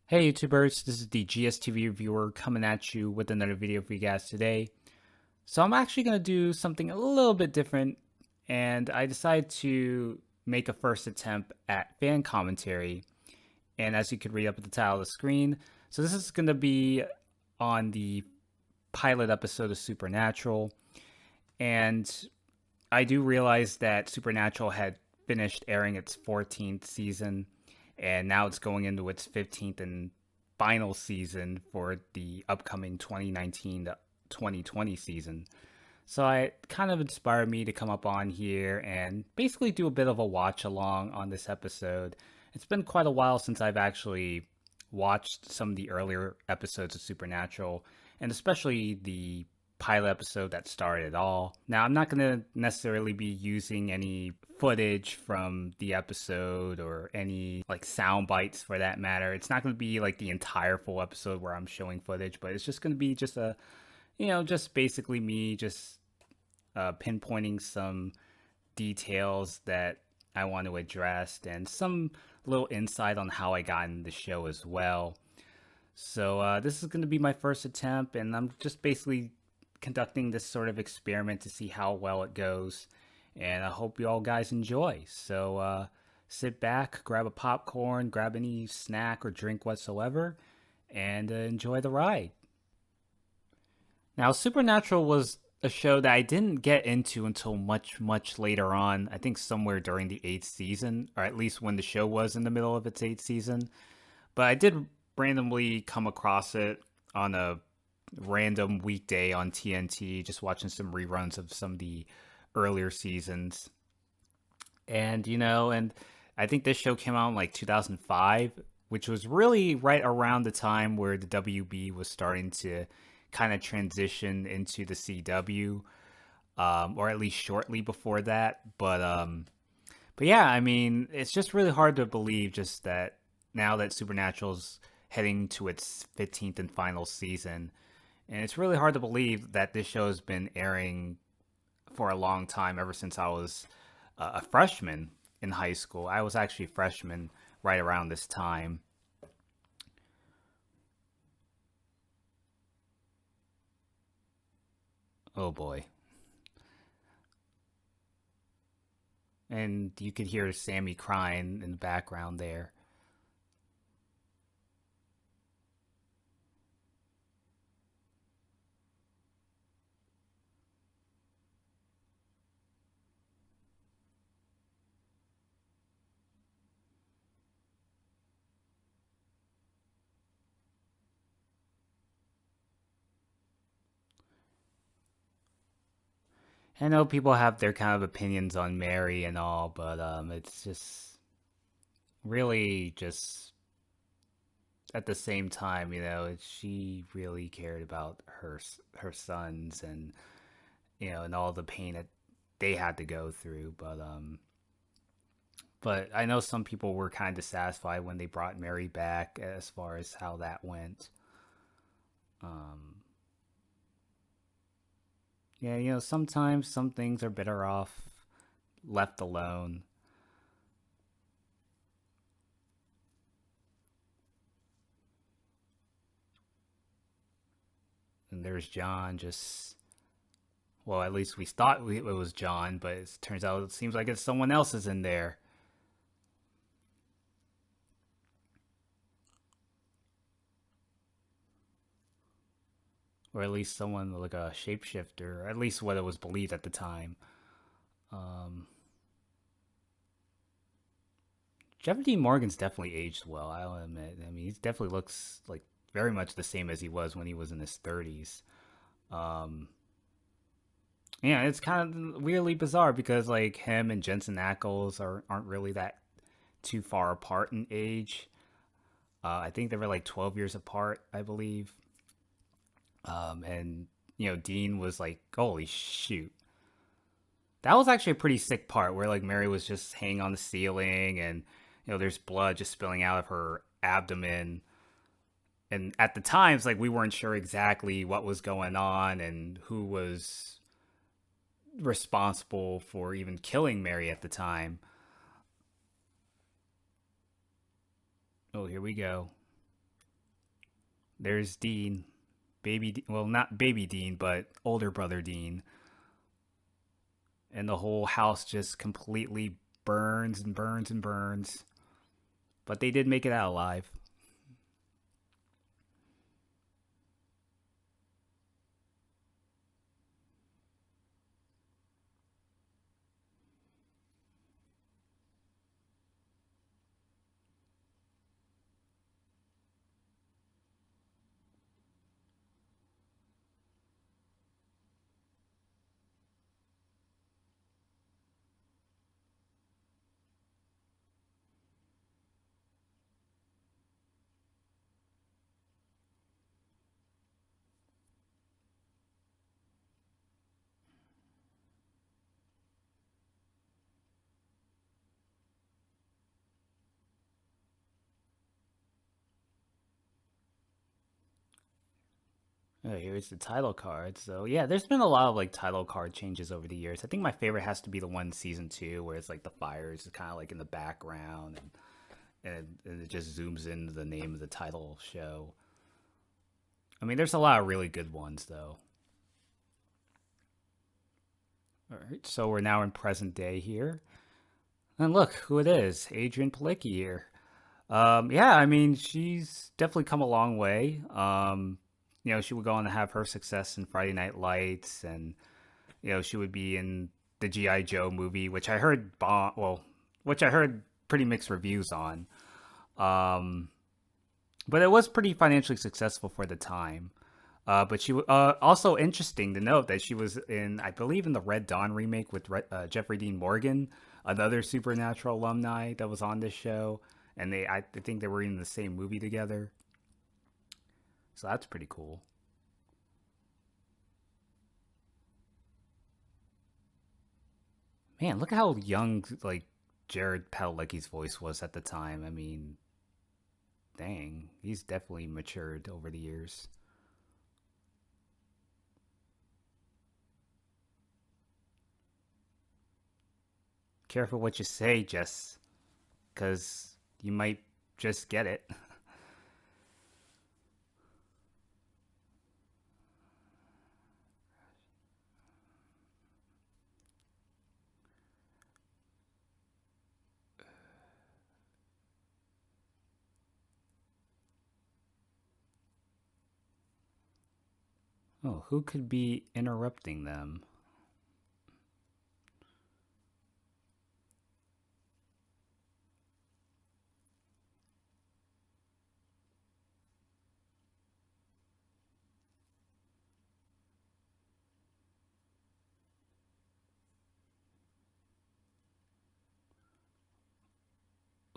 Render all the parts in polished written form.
Hey YouTubers, this is the GSTV reviewer coming at you with another video for you guys today. So I'm actually going to do something a little bit different, and I decided to make a first attempt at fan commentary. And as you can read up at the title of the screen, so this is going to be on the pilot episode of Supernatural. And I do realize that Supernatural had finished airing its 14th season, and now it's going into its 15th and final season for the upcoming 2019 to 2020 season. So it kind of inspired me to come up on here and basically do a bit of a watch along on this episode. It's been quite a while since I've actually watched some of the earlier episodes of Supernatural, and especially the pilot episode that started it all. Now, I'm not going to necessarily be using any footage from the episode or any like sound bites for that matter. It's not going to be like the entire full episode where I'm showing footage, but it's just going to be just just basically me just pinpointing some details that I want to address and some little insight on how I got in the show as well. So this is going to be my first attempt, and I'm just basically conducting this sort of experiment to see how well it goes. And I hope you all guys enjoy. So sit back, grab a popcorn, grab any snack or drink whatsoever, and enjoy the ride. Now, Supernatural was a show that I didn't get into until much, much later on. I think somewhere during the eighth season, or at least when the show was in the middle of its eighth season. But I did randomly come across it on a random weekday on TNT, just watching some reruns of some of the earlier seasons. And I think this show came out in like 2005, which was really right around the time where the WB was starting to kind of transition into the CW, or at least shortly before that. But yeah, I mean, it's just really hard to believe just that now that Supernatural's heading to its 15th and final season, and it's really hard to believe that this show has been airing for a long time, ever since I was a freshman in high school. I was actually a freshman right around this time. Oh boy. And you could hear Sammy crying in the background there. I know people have their kind of opinions on Mary and all, but it's just really just at the same time, she really cared about her sons, and and all the pain that they had to go through. But I know some people were kind of dissatisfied when they brought Mary back, as far as how that went. Um, yeah, sometimes some things are better off left alone. And there's John just, well, at least we thought it was John, but it turns out it seems like it's someone else is in there. Or at least someone like a shapeshifter, or at least what it was believed at the time. Um, Jeffrey D. Morgan's definitely aged well, I'll admit. I mean, he definitely looks like very much the same as he was when he was in his 30s. Um, yeah, it's kind of weirdly bizarre because like him and Jensen Ackles aren't really that too far apart in age. I think they were like 12 years apart, I believe. And Dean was like, holy shoot. That was actually a pretty sick part where like Mary was just hanging on the ceiling, and there's blood just spilling out of her abdomen. And at the times, like, we weren't sure exactly what was going on and who was responsible for even killing Mary at the time. Oh, here we go. There's Dean, well, not baby Dean, but older brother Dean, and the whole house just completely burns and burns and burns. But they did make it out alive. Oh, here's the title card. So yeah, there's been a lot of like title card changes over the years. I think my favorite has to be the one season two, where it's like the fires is kind of like in the background, and it just zooms into the name of the title show. I mean, there's a lot of really good ones though. All right, so we're now in present day here, and look who it is, Adrian Palicki here. Yeah, I mean, she's definitely come a long way. She would go on to have her success in Friday Night Lights, and she would be in the GI Joe movie, which I heard which I heard pretty mixed reviews on. Um, but it was pretty financially successful for the time. But she also interesting to note that she was in, I believe, in the Red Dawn remake with Jeffrey Dean Morgan, another Supernatural alumni that was on this show, and I think they were in the same movie together. So that's pretty cool. Man, look how young like Jared Padalecki's voice was at the time. I mean, dang, he's definitely matured over the years. Careful what you say, Jess, because you might just get it. Oh, who could be interrupting them?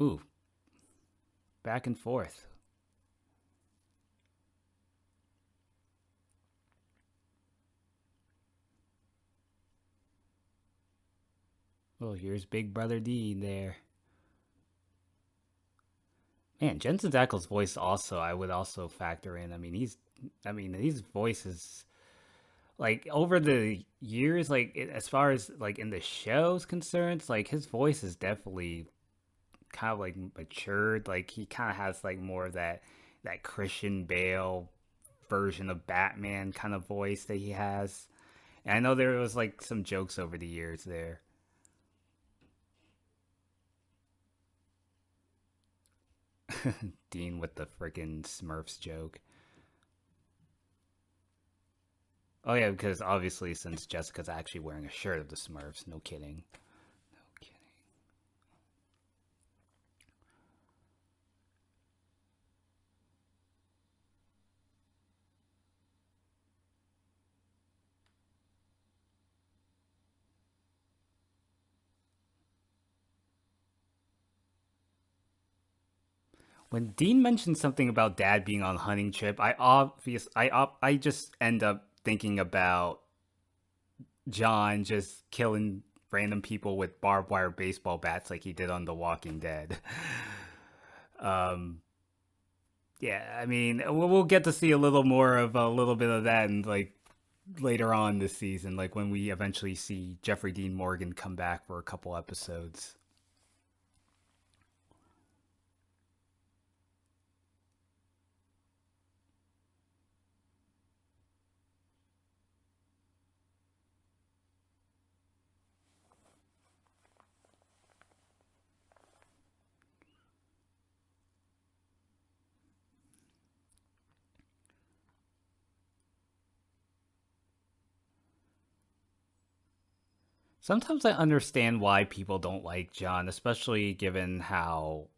Ooh, back and forth. Oh, here's Big Brother Dean there. Man, Jensen Ackles' voice also I would also factor in. I mean, his voice is like over the years, like as far as like in the show's concerned, like his voice is definitely kind of like matured. Like he kind of has like more of that Christian Bale version of Batman kind of voice that he has. And I know there was like some jokes over the years there. Dean with the freaking Smurfs joke. Oh yeah, because obviously since Jessica's actually wearing a shirt of the Smurfs, no kidding. No kidding. When Dean mentioned something about Dad being on hunting trip, I just end up thinking about John just killing random people with barbed wire baseball bats like he did on The Walking Dead. um, yeah, I mean, we'll get to see a little more of a little bit of that, and like later on this season, like when we eventually see Jeffrey Dean Morgan come back for a couple episodes. Sometimes I understand why people don't like John, especially given how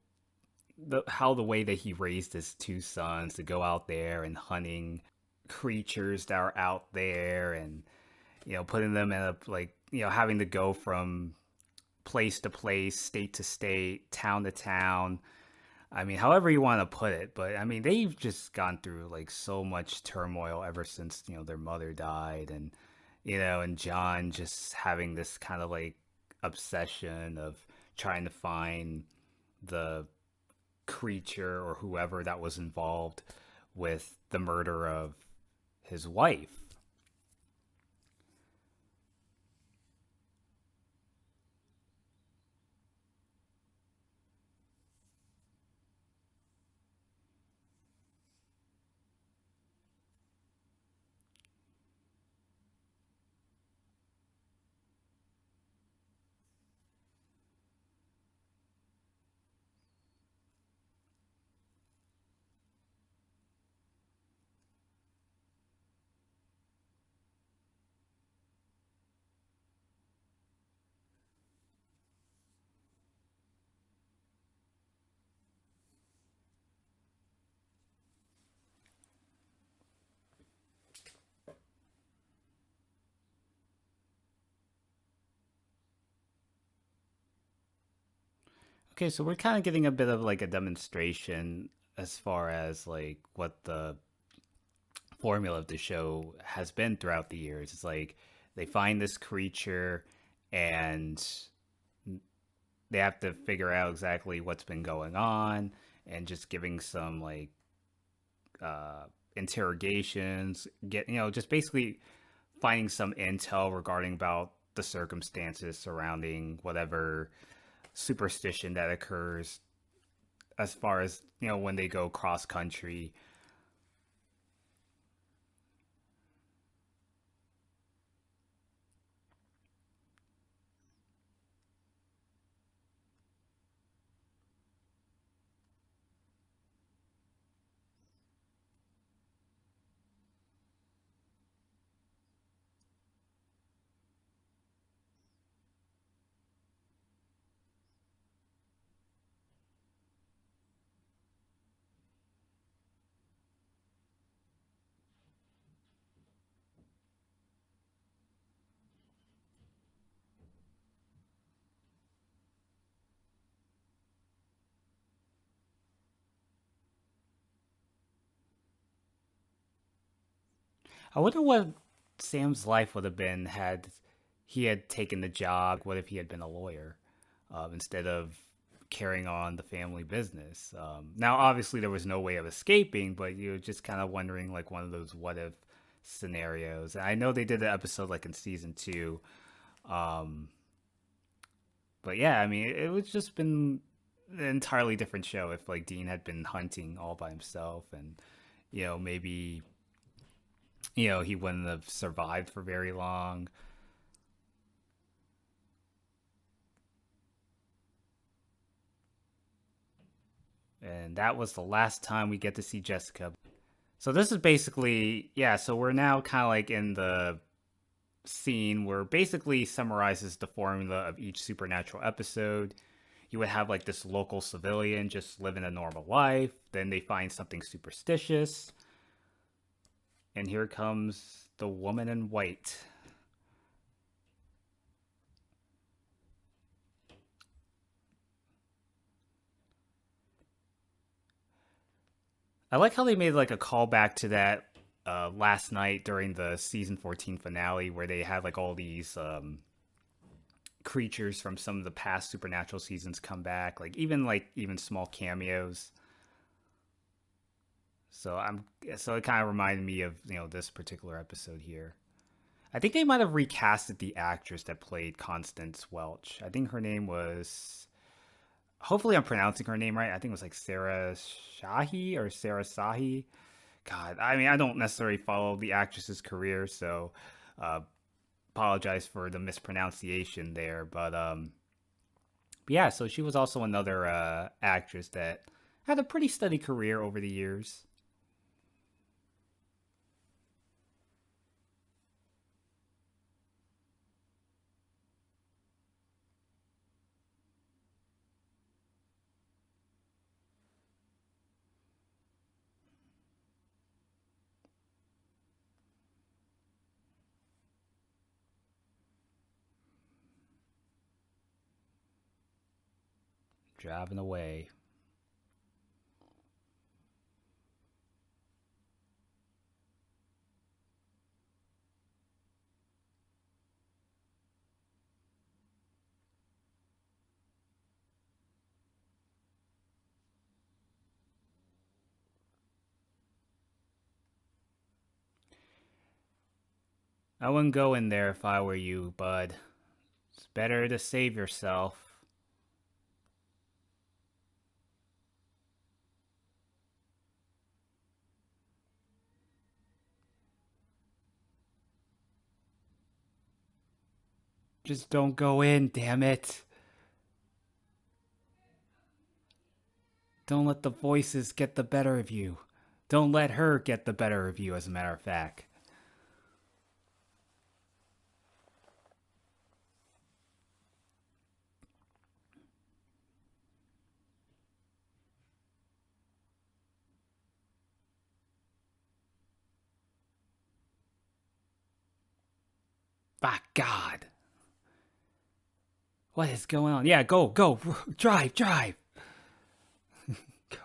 the way that he raised his two sons to go out there and hunting creatures that are out there, and putting them in a, like, having to go from place to place, state to state, town to town. I mean, however you want to put it, but I mean, they've just gone through like so much turmoil ever since, their mother died, and John just having this kind of like obsession of trying to find the creature or whoever that was involved with the murder of his wife. Okay, so we're kind of getting a bit of like a demonstration as far as like what the formula of the show has been throughout the years. It's like they find this creature and they have to figure out exactly what's been going on, and just giving some like uh interrogations, just basically finding some intel regarding about the circumstances surrounding whatever superstition that occurs, as far as when they go cross country. I wonder what Sam's life would have been had he had taken the job. What if he had been a lawyer, instead of carrying on the family business? Now, obviously, there was no way of escaping, but you're just kind of wondering, like, one of those what if scenarios. And I know they did an episode like in season two, um, but yeah, I mean, it would just been an entirely different show if like Dean had been hunting all by himself, and maybe he wouldn't have survived for very long. And that was the last time we get to see Jessica. So this is basically, yeah, so we're now kind of like in the scene where basically summarizes the formula of each supernatural episode. You would have like this local civilian just living a normal life, then they find something superstitious, and here comes the woman in white. I like how they made like a callback to that last night during the season 14 finale, where they had like all these creatures from some of the past supernatural seasons come back, like even small cameos. So I'm so it kind of reminded me of this particular episode here. I think they might have recasted the actress that played Constance Welch. I think her name was. Hopefully, I'm pronouncing her name right. I think it was like Sarah Shahi or Sarah Sahi. God, I mean, I don't necessarily follow the actress's career, so uh, apologize for the mispronunciation there. But yeah, so she was also another actress that had a pretty steady career over the years. driving away. I wouldn't go in there if I were you, bud. It's better to save yourself. Just don't go in, damn it. Don't let the voices get the better of you. Don't let her get the better of you, as a matter of fact. By God. What is going on? Yeah, go, go. Drive, drive. Go.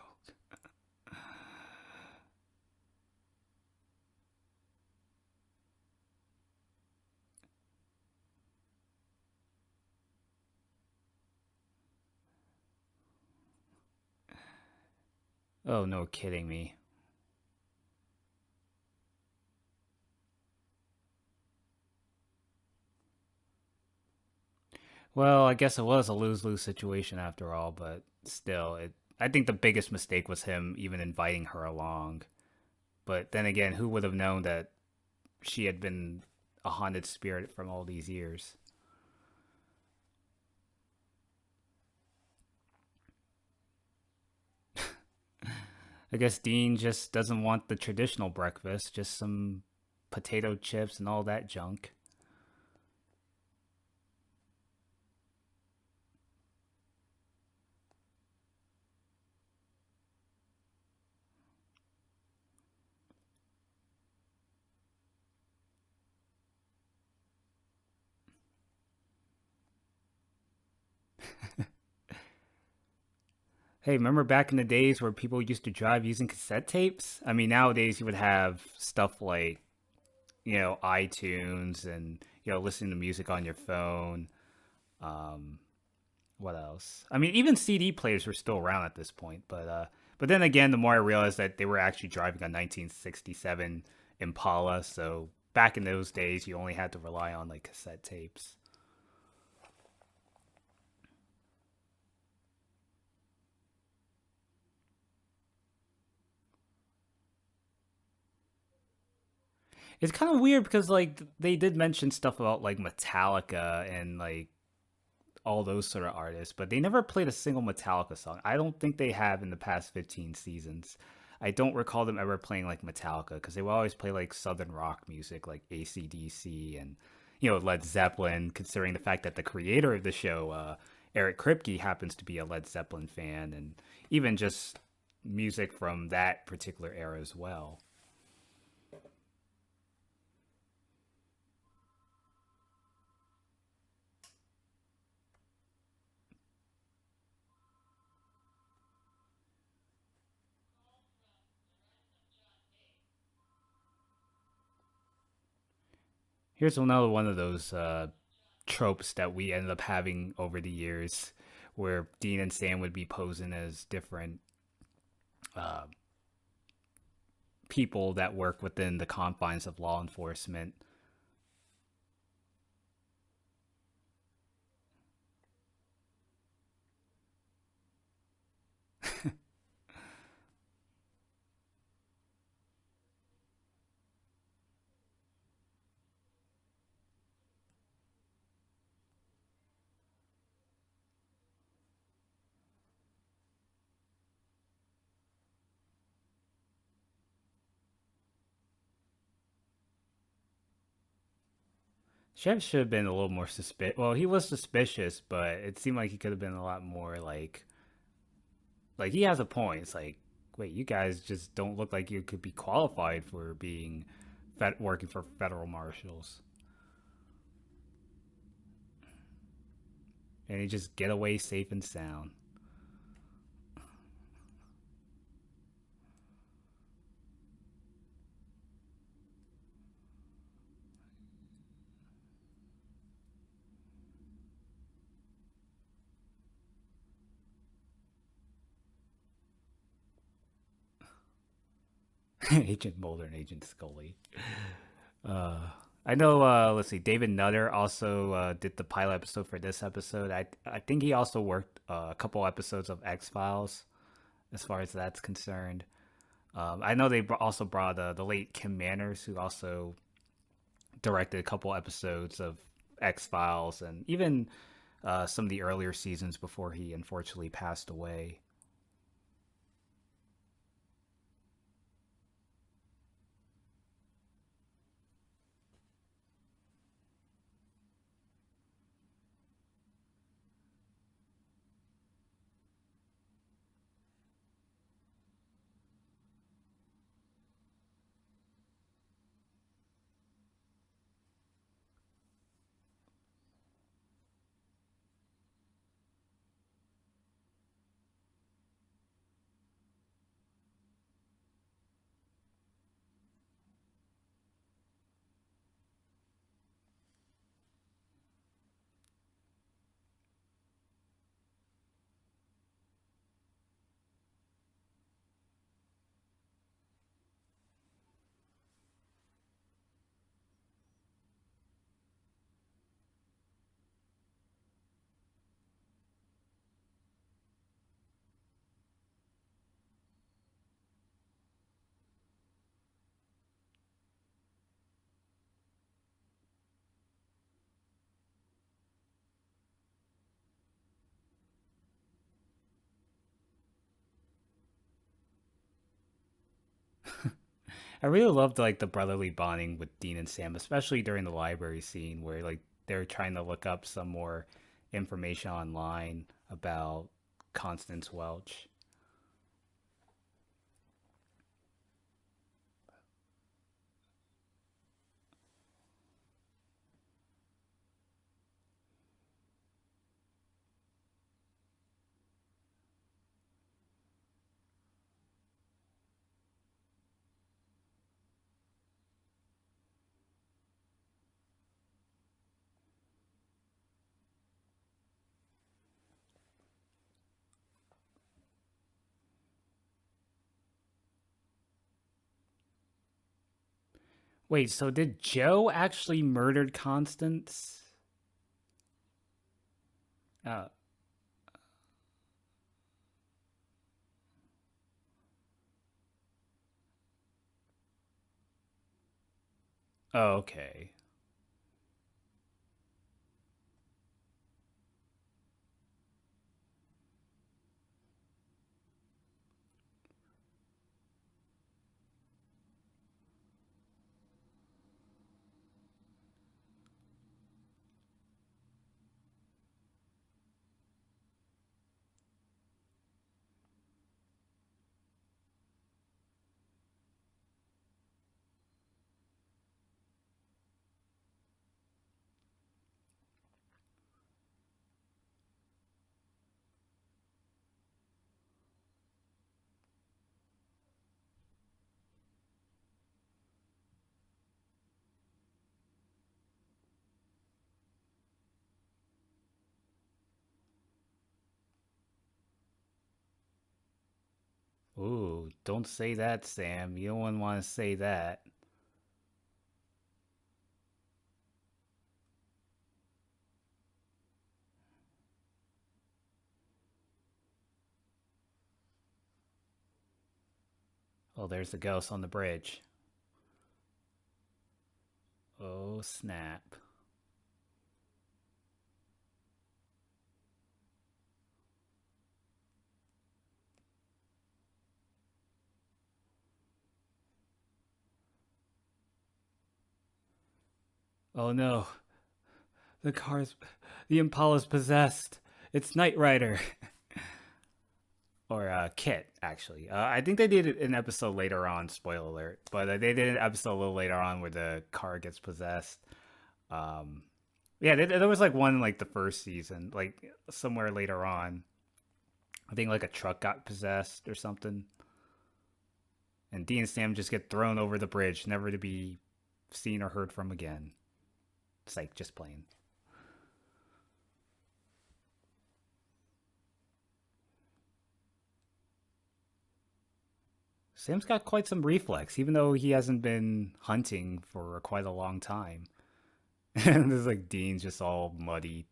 Oh, no kidding me. Well, I guess it was a lose-lose situation after all, but still, I think the biggest mistake was him even inviting her along. But then again, who would have known that she had been a haunted spirit from all these years? I guess Dean just doesn't want the traditional breakfast, just some potato chips and all that junk. Hey, remember back in the days where people used to drive using cassette tapes? I mean, nowadays you would have stuff like, iTunes and, listening to music on your phone. Um, what else? I mean, even CD players were still around at this point, but then again, the more I realized that they were actually driving a 1967 Impala, so back in those days, you only had to rely on like cassette tapes. It's kind of weird because like they did mention stuff about like Metallica and like all those sort of artists, but they never played a single Metallica song. I don't think they have in the past 15 seasons. I don't recall them ever playing like Metallica because they will always play like Southern rock music like AC/DC and Led Zeppelin. Considering the fact that the creator of the show, Eric Kripke, happens to be a Led Zeppelin fan, and even just music from that particular era as well. Here's another one of those tropes that we ended up having over the years, where Dean and Sam would be posing as different uh, people that work within the confines of law enforcement. Chef should have been a little more suspicious. Well, he was suspicious, but it seemed like he could have been a lot more like he has a point. It's like, wait, you guys just don't look like you could be qualified for being working for federal marshals, and he just get away safe and sound. Agent Mulder and Agent Scully. Uh, I know. Let's see. David Nutter also did the pilot episode for this episode. I think he also worked a couple episodes of X Files, as far as that's concerned. I know they also brought the late Kim Manners, who also directed a couple episodes of X Files and even some of the earlier seasons before he unfortunately passed away. I really loved like the brotherly bonding with Dean and Sam, especially during the library scene where like they're trying to look up some more information online about Constance Welch. Wait, so did Joe actually murdered Constance? Uh, oh, okay. Ooh, don't say that, Sam. You don't want to say that. Oh, there's the ghost on the bridge. Oh, snap. Oh no, the car's. The Impala's possessed. It's Knight Rider. Or Kit, actually. I think they did an episode later on, spoiler alert, but they did an episode a little later on where the car gets possessed. Um, yeah, there was like one in like the first season, like somewhere later on. I think like a truck got possessed or something, and Dean and Sam just get thrown over the bridge, never to be seen or heard from again. It's like just plain. Sam's got quite some reflex, even though he hasn't been hunting for quite a long time. And there's like Dean's just all muddy.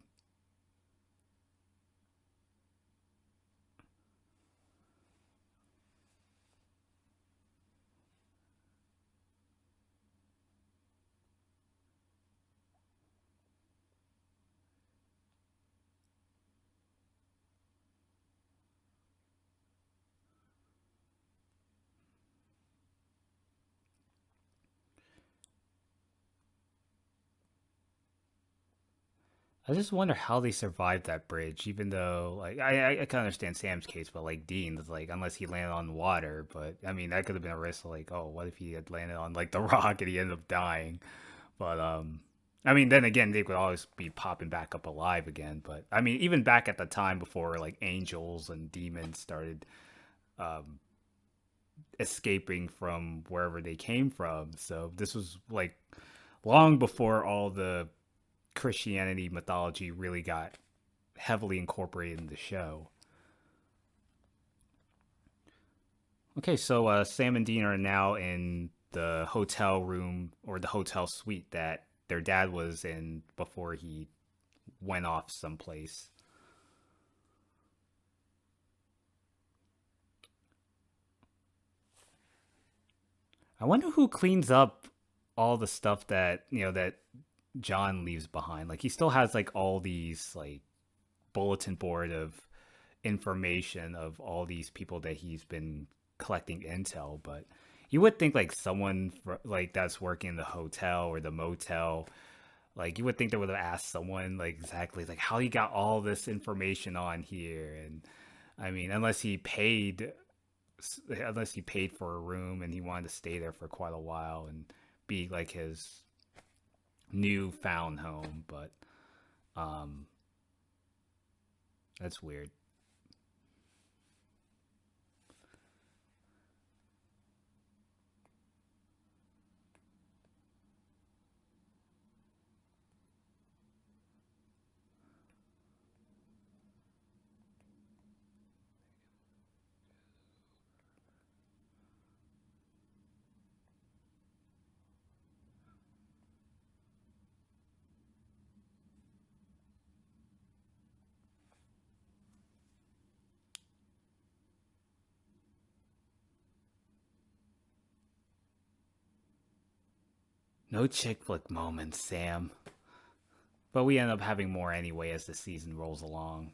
I just wonder how they survived that bridge, even though like I can understand Sam's case, but like Dean is like unless he landed on water, but I mean that could have been a risk. Like, oh, what if he had landed on like the rock and he ended up dying? But I mean then again they could always be popping back up alive again. But I mean even back at the time before like angels and demons started um escaping from wherever they came from. So this was like long before all the Christianity mythology really got heavily incorporated in the show. Okay, so Sam and Dean are now in the hotel room or the hotel suite that their dad was in before he went off someplace. I wonder who cleans up all the stuff that that John leaves behind. Like he still has like all these like bulletin board of information of all these people that he's been collecting intel, but you would think like someone like that's working in the hotel or the motel, like you would think they would have asked someone like exactly like how you got all this information on here. And I mean unless he paid for a room and he wanted to stay there for quite a while and be like his new found home. But um that's weird. No chick flick moments, Sam. But we end up having more anyway as the season rolls along.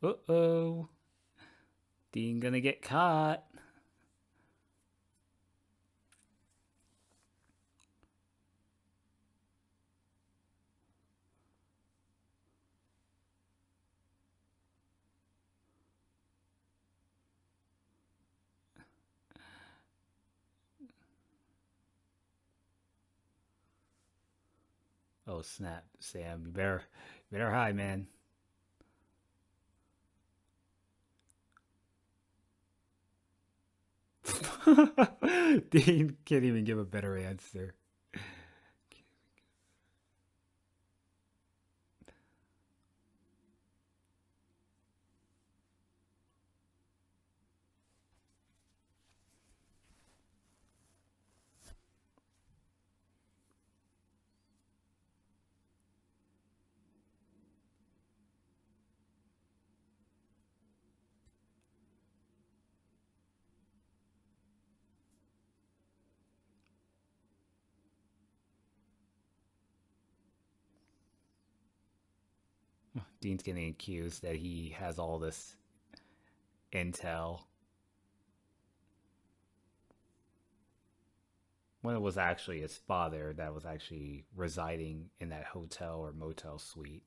Uh oh. Dean gonna get caught. Oh snap, Sam. You better hide, man. Dean can't even give a better answer. Dean's getting accused that he has all this intel. when it was actually his father that was actually residing in that hotel or motel suite.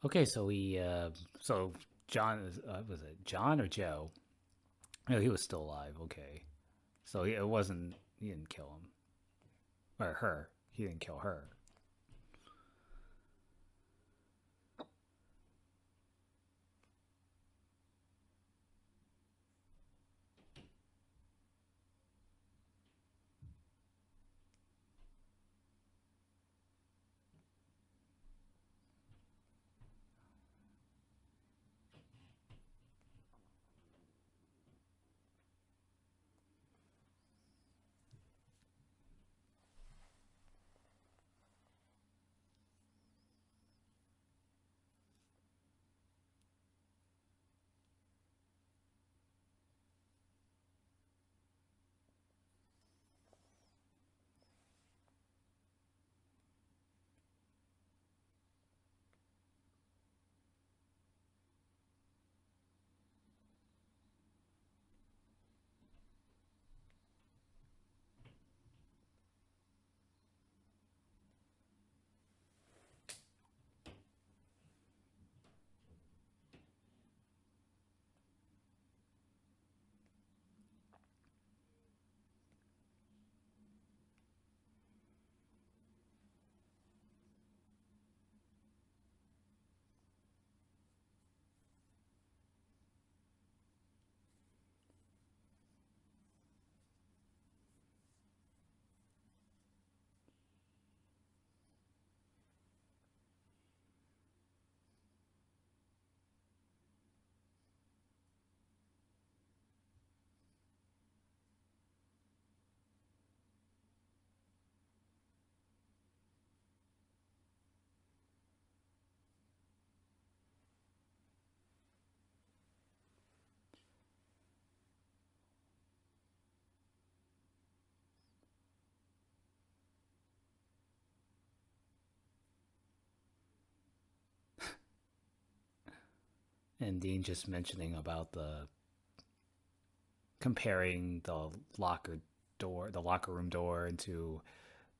Okay, so so John was it John or Joe? No, he was still alive. Okay, so it wasn't, he didn't kill him or her. He didn't kill her. And Dean just mentioning about the comparing the locker room door, into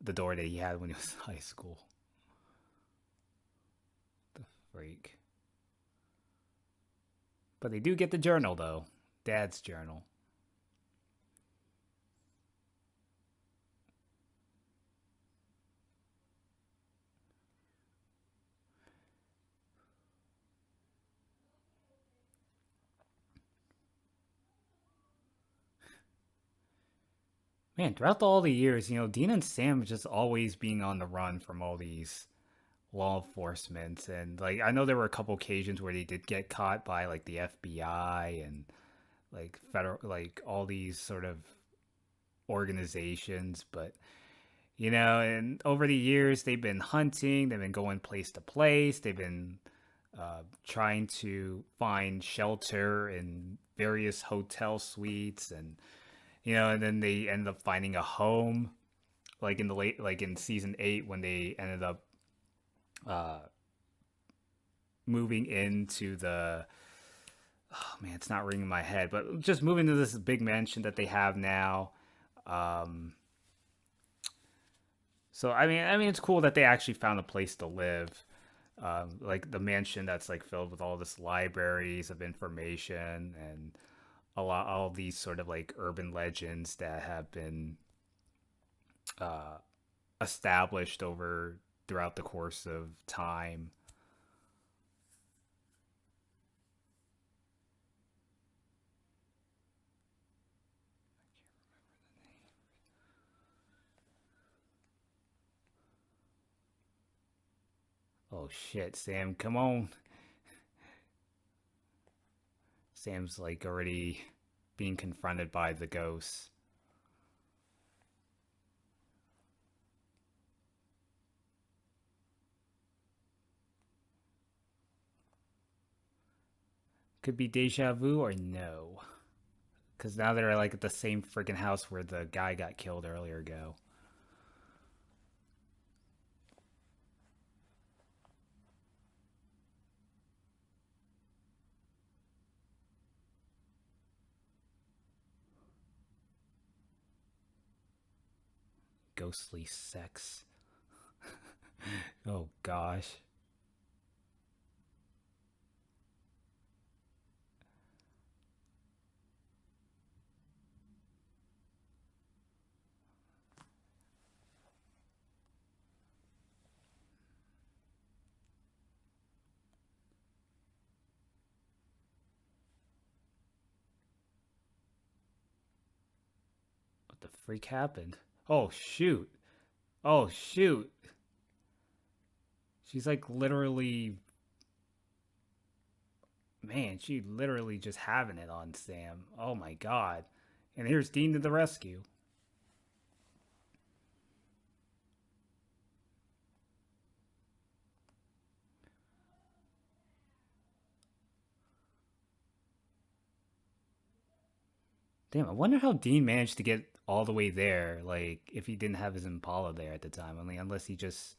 the door that he had when he was in high school. The freak. But they do get the journal though, Dad's journal. Man, throughout all the years, Dean and Sam just always being on the run from all these law enforcement, and like I know there were a couple occasions where they did get caught by like the FBI and like federal, like all these sort of organizations, but and over the years they've been hunting, they've been going place to place, they've been trying to find shelter in various hotel suites, and then they ended up finding a home, like in the late, like in season 8 when they ended up uh, moving into the, oh man, it's not ringing in my head, but just moving to this big mansion that they have now. Um, so I mean, it's cool that they actually found a place to live. Like the mansion that's like filled with all this libraries of information and all these sort of like urban legends that have been uh, established over throughout the course of time. Oh shit, Sam, come on. Sam's like already being confronted by the ghosts. Could be deja vu or no. Because now they're like at the same freaking house where the guy got killed earlier ago. Ghostly sex. Oh gosh. What the freak happened? Oh shoot. Oh shoot. She's like literally, man, she literally just having it on Sam. Oh my god. And here's Dean to the rescue. Damn, I wonder how Dean managed to get all the way there, like if he didn't have his Impala there at the time. I mean, unless he just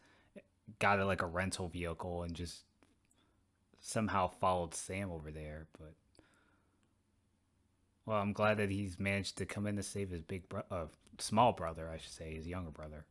got it like a rental vehicle and just somehow followed Sam over there. But well, I'm glad that he's managed to come in to save his small brother, I should say, his younger brother.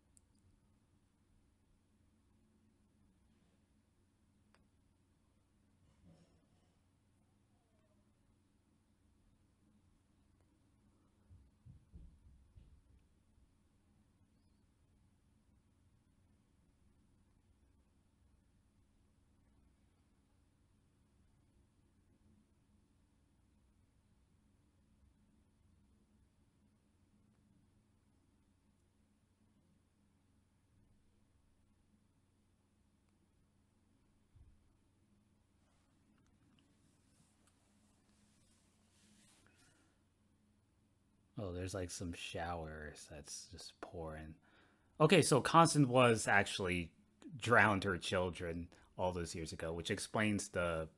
Oh, there's like some showers that's just pouring. Okay, so Constance was actually drowned her children all those years ago, which explains the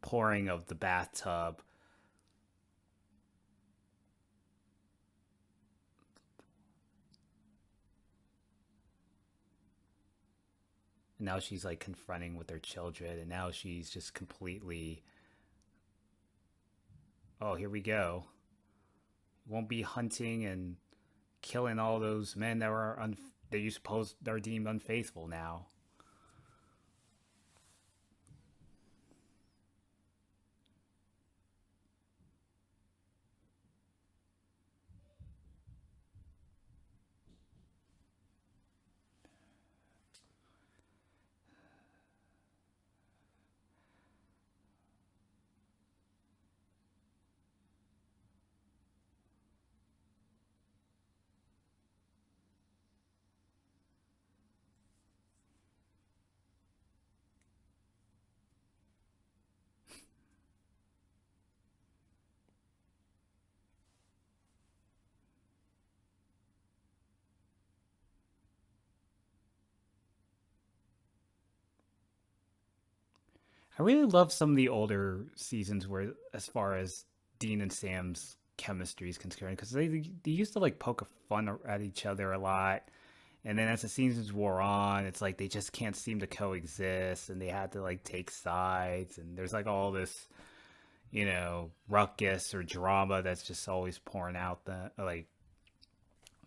pouring of the bathtub. And now she's like confronting with her children, and now she's just completely. Oh, here we go. Won't be hunting and killing all those men that you suppose are deemed unfaithful now. I really love some of the older seasons where, as far as Dean and Sam's chemistry is concerned, because they used to like poke fun at each other a lot, and then as the seasons wore on, it's like they just can't seem to coexist, and they had to like take sides, and there's like all this ruckus or drama that's just always pouring out the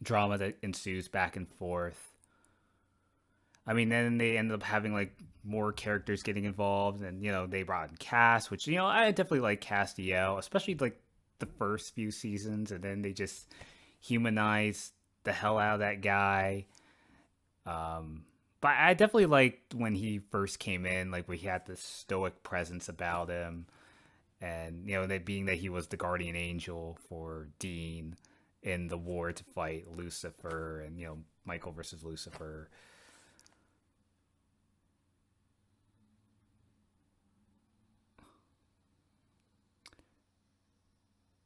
drama that ensues back and forth. I mean, then they ended up having like more characters getting involved, and they brought in Cass, which I definitely like Castiel, especially like the first few seasons, and then they just humanized the hell out of that guy. But I definitely liked when he first came in, like where he had this stoic presence about him, and that being that he was the guardian angel for Dean in the war to fight Lucifer, and Michael versus Lucifer.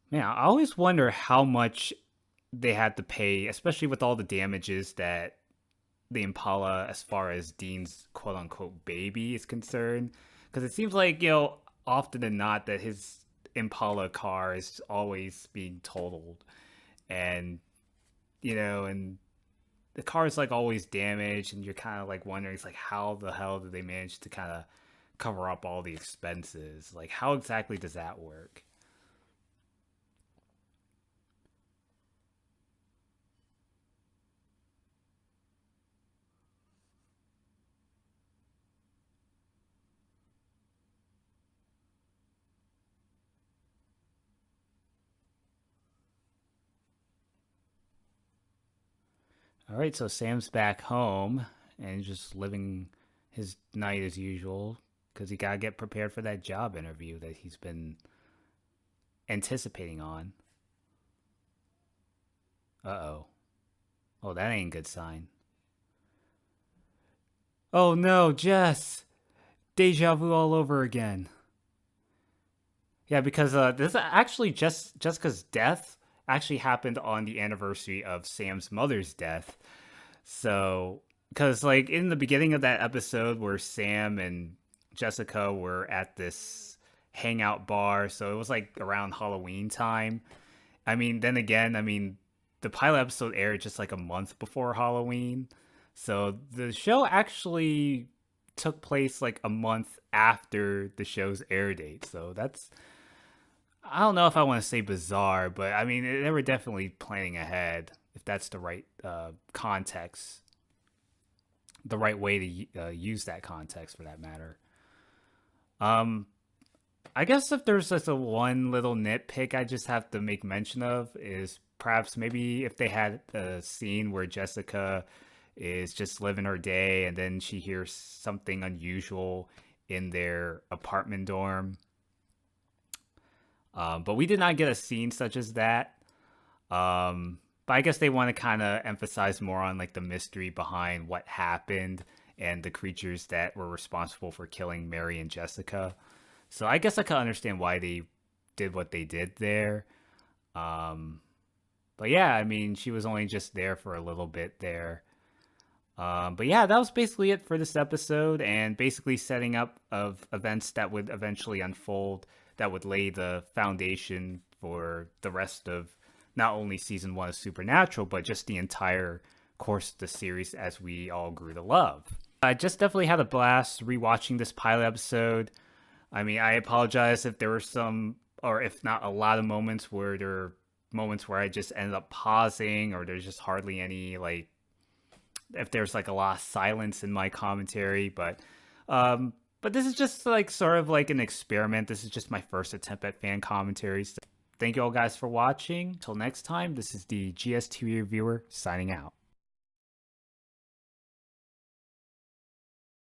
Man, I always wonder how much they had to pay, especially with all the damages that the Impala, as far as Dean's quote unquote baby is concerned. Because it seems like, often than not, that his Impala car is always being totaled. And, and the car is like always damaged. And you're kind of like wondering, it's like, how the hell did they manage to kind of cover up all the expenses? Like, how exactly does that work? All right, so Sam's back home and just living his night as usual because he gotta get prepared for that job interview that he's been anticipating on. Uh oh. Oh, that ain't a good sign. Oh no, Jess! Deja vu all over again. Yeah, because this actually Jessica's death actually happened on the anniversary of Sam's mother's death. So, because like in the beginning of that episode where Sam and Jessica were at this hangout bar, so it was like around Halloween time. I mean, then again, I mean, the pilot episode aired just like a month before Halloween. So the show actually took place like a month after the show's air date. So that's, I don't know if I want to say bizarre, but I mean, they were definitely planning ahead, if that's the right context, the right way to use that context for that matter. Um, I guess if there's just a one little nitpick I just have to make mention of is perhaps maybe if they had a scene where Jessica is just living her day and then she hears something unusual in their apartment dorm. But we did not get a scene such as that. But I guess they want to kind of emphasize more on like the mystery behind what happened and the creatures that were responsible for killing Mary and Jessica. So I guess I can understand why they did what they did there. Um, but yeah, I mean, she was only just there for a little bit there. But yeah, that was basically it for this episode, and basically setting up of events that would eventually unfold, that would lay the foundation for the rest of not only season one of Supernatural, but just the entire course of the series as we all grew to love. I just definitely had a blast rewatching this pilot episode. I mean, I apologize if there were some, or if not a lot of moments where there are moments where I just ended up pausing, or there's just hardly any like, if there's like a lot of silence in my commentary, but this is just like sort of like an experiment. This is just my first attempt at fan commentaries. Thank you all guys for watching. Till next time, this is the GSTV reviewer signing out.